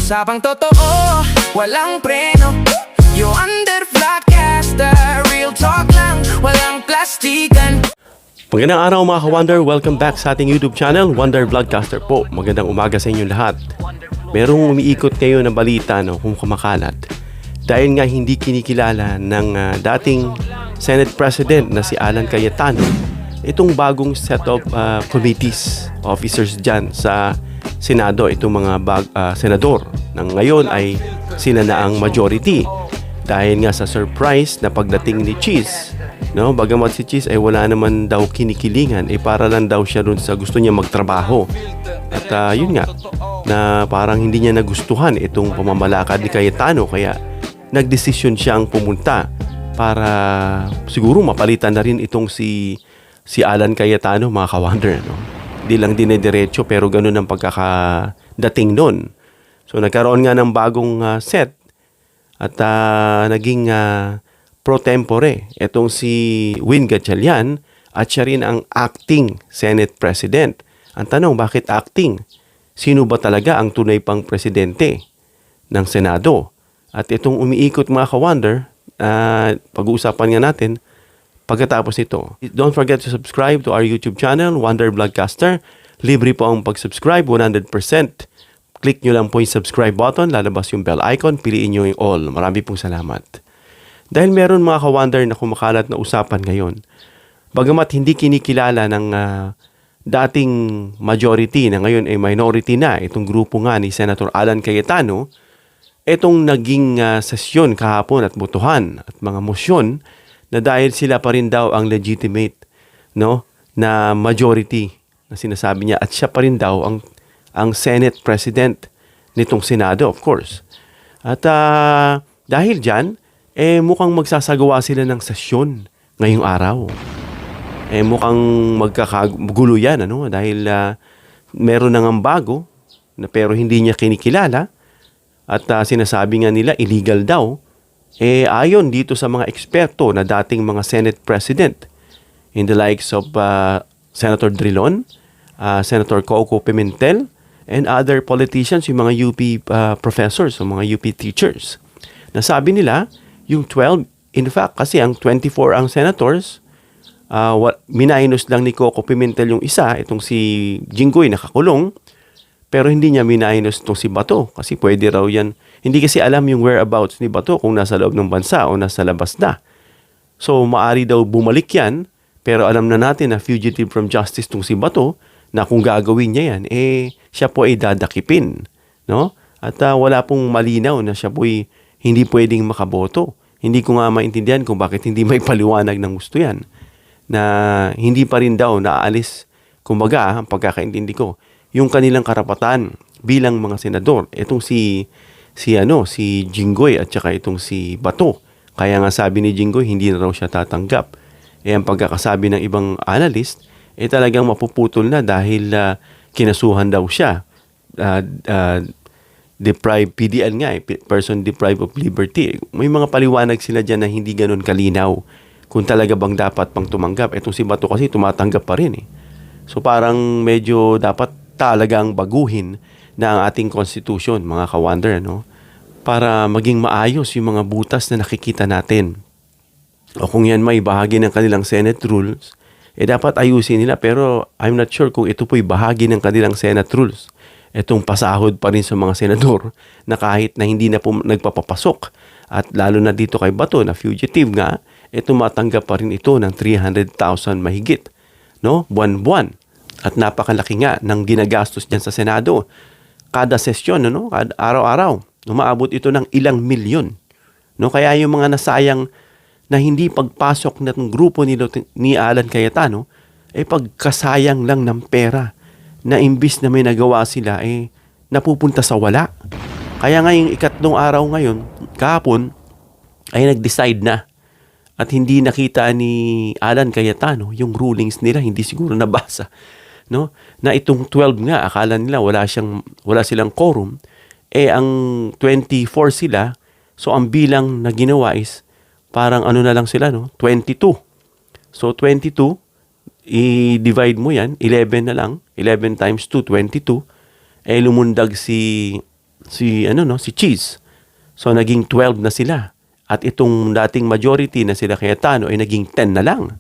Usapang totoo, walang preno. Yo under Vlogcaster, real talk lang, walang plastikan. Magandang araw mga ka-Wonder, welcome back sa ating YouTube channel, Wonder Vlogcaster po. Magandang umaga sa inyong lahat. Merong umiikot ngayon na balita kung kumakalat. Dahil nga hindi kinikilala ng dating Senate President na si Alan Cayetano, itong bagong set of committees, officers dyan sa Senado, itong mga senador na ngayon ay sila na ang majority. Dahil nga sa surprise na pagdating ni Cheese, bagamat si Cheese ay wala naman daw kinikilingan, para lang daw siya dun sa gusto niya magtrabaho. At yun nga, na parang hindi niya nagustuhan itong pamamalakad ni Cayetano, kaya nagdesisyon siyang pumunta para siguro mapalitan na rin itong si Alan Cayetano, mga ka-Wonder. Hindi lang dinediretso pero ganun ang pagkakadating nun. So nagkaroon nga ng bagong set at naging pro tempore itong si Win Gatchalian at siya rin ang acting Senate President. Ang tanong, bakit acting? Sino ba talaga ang tunay pang presidente ng Senado? At itong umiikot mga ka-Wonder, pag-uusapan nga natin pagkatapos ito. Don't forget to subscribe to our YouTube channel, Wonder Vlogcaster. Libre po ang pag-subscribe, 100%. Click nyo lang po yung subscribe button, lalabas yung bell icon, piliin nyo yung all. Marami pong salamat. Dahil meron mga ka-Wonder na kumakalat na usapan ngayon, bagamat hindi kinikilala ng dating majority na ngayon ay minority na, itong grupo nga ni Senator Alan Cayetano, itong naging sesyon kahapon at botohan at mga motion na dahil sila pa rin daw ang legitimate na majority na sinasabi niya at siya pa rin daw ang Senate President nitong Senado, of course. At dahil dyan, mukhang magsasagawa sila ng sesyon ngayong araw. Mukhang magkakagulo yan, dahil meron nang bago na pero hindi niya kinikilala at sinasabi nga nila illegal daw. Ayon dito sa mga eksperto na dating mga Senate President in the likes of Senator Drilon, Senator Coco Pimentel, and other politicians, yung mga UP professors, yung mga UP teachers. Nasabi nila, yung 12, in fact, kasi ang 24 ang senators, minus lang ni Coco Pimentel yung isa, itong si Jinggoy nakakulong, pero hindi niya minus itong si Bato, kasi pwede raw yan. Hindi kasi alam yung whereabouts ni Bato kung nasa loob ng bansa o nasa labas na. So, maari daw bumalik yan, pero alam na natin na fugitive from justice itong si Bato, na kung gagawin niya yan, siya po ay dadakipin. At wala pong malinaw na siya po ay hindi pwedeng makaboto. Hindi ko nga maintindihan kung bakit hindi may paliwanag ng gusto yan. Na hindi pa rin daw naaalis, kumbaga, ang pagkakaintindi ko, yung kanilang karapatan bilang mga senador. Itong si Jinggoy at saka itong si Bato. Kaya nga sabi ni Jinggoy, hindi na raw siya tatanggap. Ang pagkakasabi ng ibang analyst, talagang mapuputol na dahil kinasuhan daw siya. Deprived, PDL nga, person deprived of liberty. May mga paliwanag sila dyan na hindi ganun kalinaw kung talaga bang dapat pang tumanggap. Itong si Bato kasi tumatanggap pa rin. So parang medyo dapat talagang baguhin na ang ating constitution, mga ka-Wonder, para maging maayos yung mga butas na nakikita natin. O kung yan may bahagi ng kanilang Senate rules, dapat ayusin nila, pero I'm not sure kung ito po'y bahagi ng kanilang Senate rules. Itong pasahod pa rin sa mga senador na kahit na hindi na po nagpapapasok at lalo na dito kay Bato na fugitive nga, tumatanggap pa rin ito ng 300,000 mahigit, buwan-buwan. At napakalaki nga ng ginagastos dyan sa Senado. Kada sesyon, kada araw-araw, umaabot ito ng ilang milyon. Kaya yung mga nasayang na hindi pagpasok ng grupo ni Alan Cayetano, pagkasayang lang ng pera na imbis na may nagawa sila, napupunta sa wala. Kaya nga yung ikatlong araw ngayon, kahapon, ay nag-decide na at hindi nakita ni Alan Cayetano yung rulings nila, hindi siguro nabasa. Na itong 12 nga, akala nila wala silang quorum, ang 24 sila, so ang bilang na ginawa is parang na lang sila, 22. So 22, i-divide mo yan, 11 na lang, 11 times 2, 22, lumundag si si Cheese. So naging 12 na sila. At itong dating majority na sila Cayetano ay naging 10 na lang.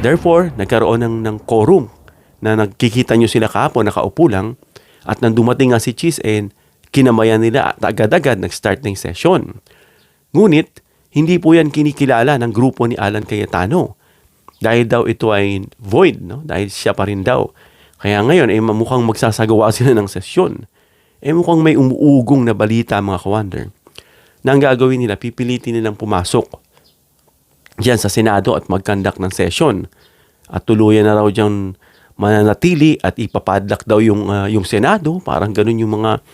Therefore, nagkaroon ng quorum na nagkikita nyo sila kahapon, nakaupo lang. At nang dumating nga si Cheese, kinamayan nila at agad-agad nag-start ng session. Ngunit, hindi po yan kinikilala ng grupo ni Alan Cayetano. Dahil daw ito ay void, no? Dahil siya pa rin daw. Kaya ngayon, mukhang magsasagawa sila ng sesyon. Mukhang may umuugong na balita, mga ka-wonder, na ang gagawin nila, pipilitin nilang pumasok diyan sa Senado at mag-conduct ng session. At tuluyan na raw diyang mananatili at ipapadlock daw yung Senado. Parang ganun yung mga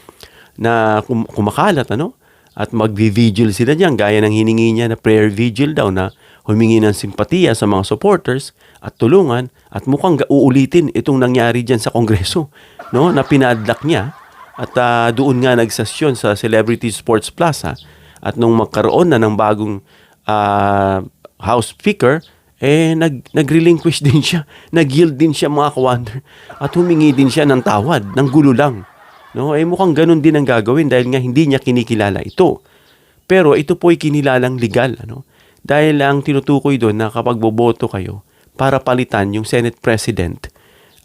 na kumakalat, ano? At mag-vigil sila diyan, gaya ng hiningi niya na prayer vigil daw, na humingi ng simpatiya sa mga supporters at tulungan, at mukhang uulitin itong nangyari diyan sa Kongreso, no? Na pinadlock niya. At doon nga nagsesyon sa Celebrity Sports Plaza. At nung magkaroon na ng bagong House Speaker, nag-relinquish din siya. Nag-yield din siya, mga ka-wonder. At humingi din siya ng tawad, ng gulo lang. No? Mukhang ganun din ang gagawin dahil nga hindi niya kinikilala ito. Pero ito po ay kinilalang legal. Ano? Dahil ang tinutukoy doon na kapag boboto kayo para palitan yung Senate President,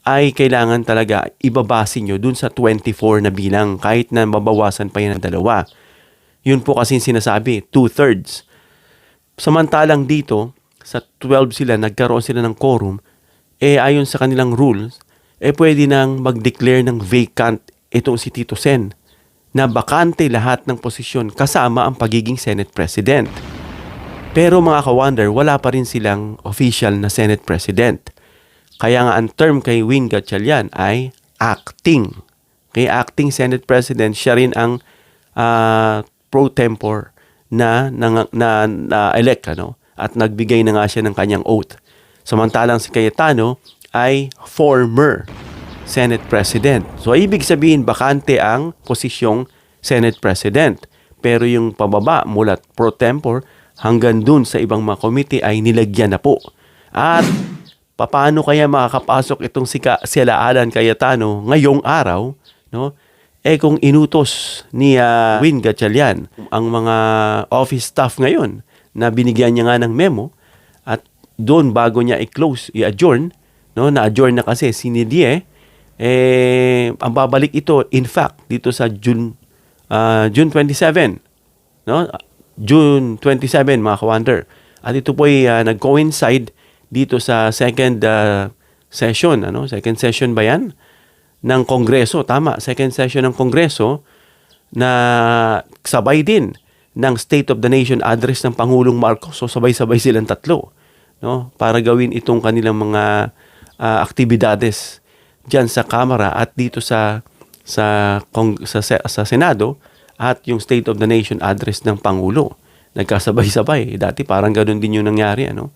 ay kailangan talaga ibabase nyo dun sa 24 na bilang, kahit na mabawasan pa yan ng 2. Yun po kasi sinasabi, 2/3. Samantalang dito, sa 12 sila, nagkaroon sila ng quorum, ayon sa kanilang rules, pwede nang mag-declare ng vacant itong si Tito Sen, na bakante lahat ng posisyon kasama ang pagiging Senate President. Pero mga ka-wonder, wala pa rin silang official na Senate President. Kaya nga ang term kay Win Gatchalian ay acting. Kay acting Senate President, siya rin ang pro tempore na elect, ano? At nagbigay na nga siya ng kanyang oath. Samantalang si Cayetano ay former Senate President. So ibig sabihin, bakante ang posisyong Senate President. Pero yung pababa mula pro tempore hanggang dun sa ibang mga committee ay nilagyan na po. At paano kaya makakapasok itong sila Alan Cayetano ngayong araw, no? Kung inutos ni Win Gatchalian ang mga office staff ngayon na binigyan niya nga ng memo, at doon bago niya i-close, i-adjourn, no? Na-adjourn na kasi si Nidie, ang babalik ito, in fact, dito sa June 27, no? June 27, mga ka-wonder. At ito po ay nag-coincide dito sa second session, ano? Second session ba yan? Ng Kongreso, tama, second session ng Kongreso, na sabay din ng State of the Nation address ng Pangulong Marcos. So sabay-sabay silang tatlo, no? Para gawin itong kanilang mga aktibidades diyan sa Kamara at dito sa Senado, at yung State of the Nation address ng Pangulo. Nagkasabay-sabay. Dati parang ganoon din yung nangyari, ano?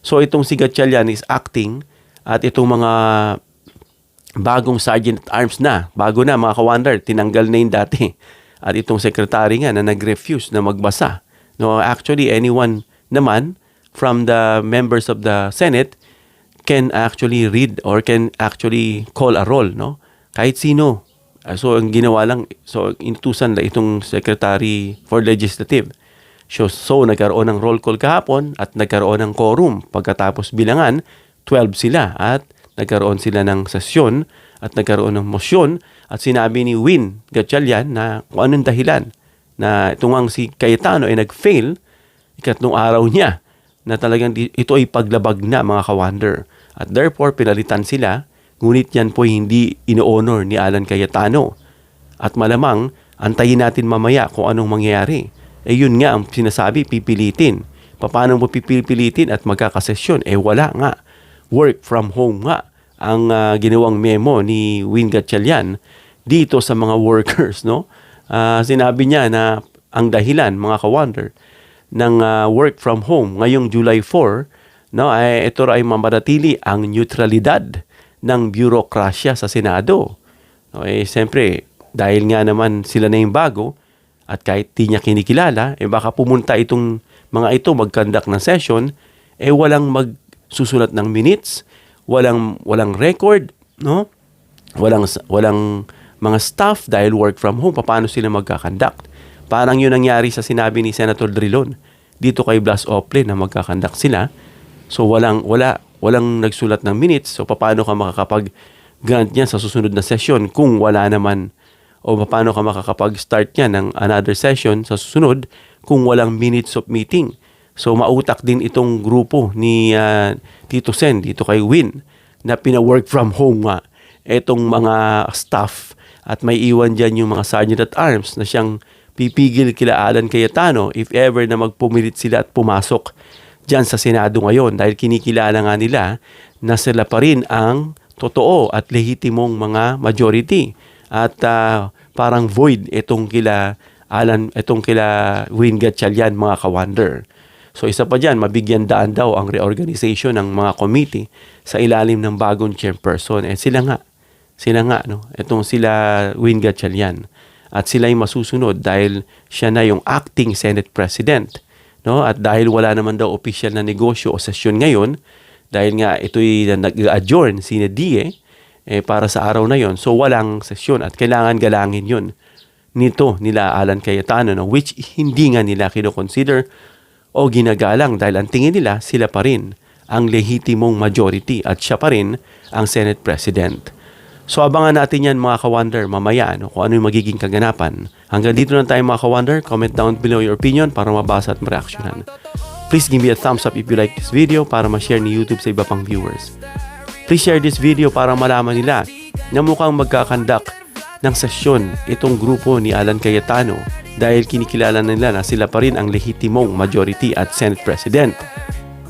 So itong si Gatchalian is acting, at itong mga bagong Sergeant at Arms na, bago na, mga ka-wonder, tinanggal na yung dati. At itong secretary nga na nag-refuse na magbasa. No, actually, anyone naman from the members of the Senate can actually read or can actually call a roll, no? Kahit sino. So, ang ginawa lang, so inutusan lang itong Secretary for Legislative. So, nagkaroon ng roll call kahapon at nagkaroon ng quorum. Pagkatapos bilangan, 12 sila at nagkaroon sila ng sesyon at nagkaroon ng motion, at sinabi ni Win Gatchalian na kung anong dahilan na itong si Cayetano ay nag-fail, ikatlong araw niya, na talagang ito ay paglabag na, mga ka-wonder. At therefore, pinalitan sila, ngunit yan po hindi ino-honor ni Alan Cayetano. At malamang, antayin natin mamaya kung anong mangyayari. Yun nga ang sinasabi, pipilitin. Paano mo pipilitin at magkakasesyon? Wala nga. Work from home nga ang ginawang memo ni Win Gatchalian dito sa mga workers, no? Sinabi niya na ang dahilan, mga ka-wonder, ng work from home ngayong July 4, no, ito ay mamanatili ang neutralidad ng bureaucracia sa Senado. No, siyempre, dahil nga naman sila na yung bago, at kahit di niya kinikilala, baka pumunta itong mga ito mag-conduct ng session, walang magsusulat ng minutes, walang record, no? Walang mga staff dahil work from home, paano sila magkakandak. Parang yun nangyari sa sinabi ni Senator Drilon dito kay Blas Ople na magkakandak sila. So walang nagsulat ng minutes. So paano ka makakapag-grant niyan sa susunod na session kung wala naman, o paano ka makakapag-start niyan ng another session sa susunod kung walang minutes of meeting. So mautak din itong grupo ni Tito Sen dito kay Win na pina-work from home nga itong mga staff, at may iwan dyan yung mga sergeant at arms na siyang pipigil kila Alan Cayetano if ever na magpumilit sila at pumasok dyan sa Senado ngayon, dahil kinikilala nga nila na sila pa rin ang totoo at lehitimong mga majority, at parang void itong kila Win Gatchalian, mga ka-wonder. So isa pa dyan, mabigyan daan daw ang reorganization ng mga committee sa ilalim ng bagong chairperson. Sila nga, no? Itong sila Win Gatchalian. At sila yung masusunod dahil siya na yung acting Senate President, no? At dahil wala naman daw official na negosyo o sesyon ngayon, dahil nga ito'y nag-adjourn si DIE para sa araw na yon, so walang sesyon at kailangan galangin yun nito nila Alan Cayetano, no? Which hindi nga nila kino-consider o ginagalang, dahil ang tingin nila sila pa rin ang lehitimong majority at siya pa rin ang Senate President. So abangan natin yan, mga ka-wonder, mamaya, no, kung ano yung magiging kaganapan. Hanggang dito na tayo, mga ka-wonder. Comment down below your opinion para mabasa at mareaksyonan. Please give me a thumbs up if you like this video para ma-share ni YouTube sa iba pang viewers. Please share this video para malaman nila na mukhang magkakandak ng sesyon itong grupo ni Alan Cayetano, dahil kinikilala nila na sila pa rin ang lehitimong majority at Senate President.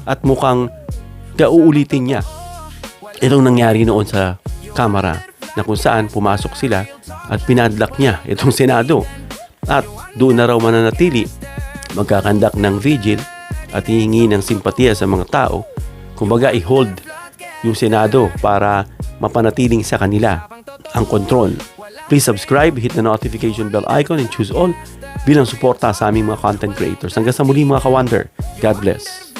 At mukhang uulitin niya itong nangyari noon sa Kamara, na kung saan pumasok sila at pinadlock niya itong Senado. At doon na raw mananatili, magkakandak ng vigil at hihingi ng simpatiya sa mga tao. Kumbaga, i-hold yung Senado para mapanatiling sa kanila ang control. Please subscribe, hit the notification bell icon and choose all bilang suporta sa aming mga content creators. Hanggang sa muli, mga ka-wonder. God bless.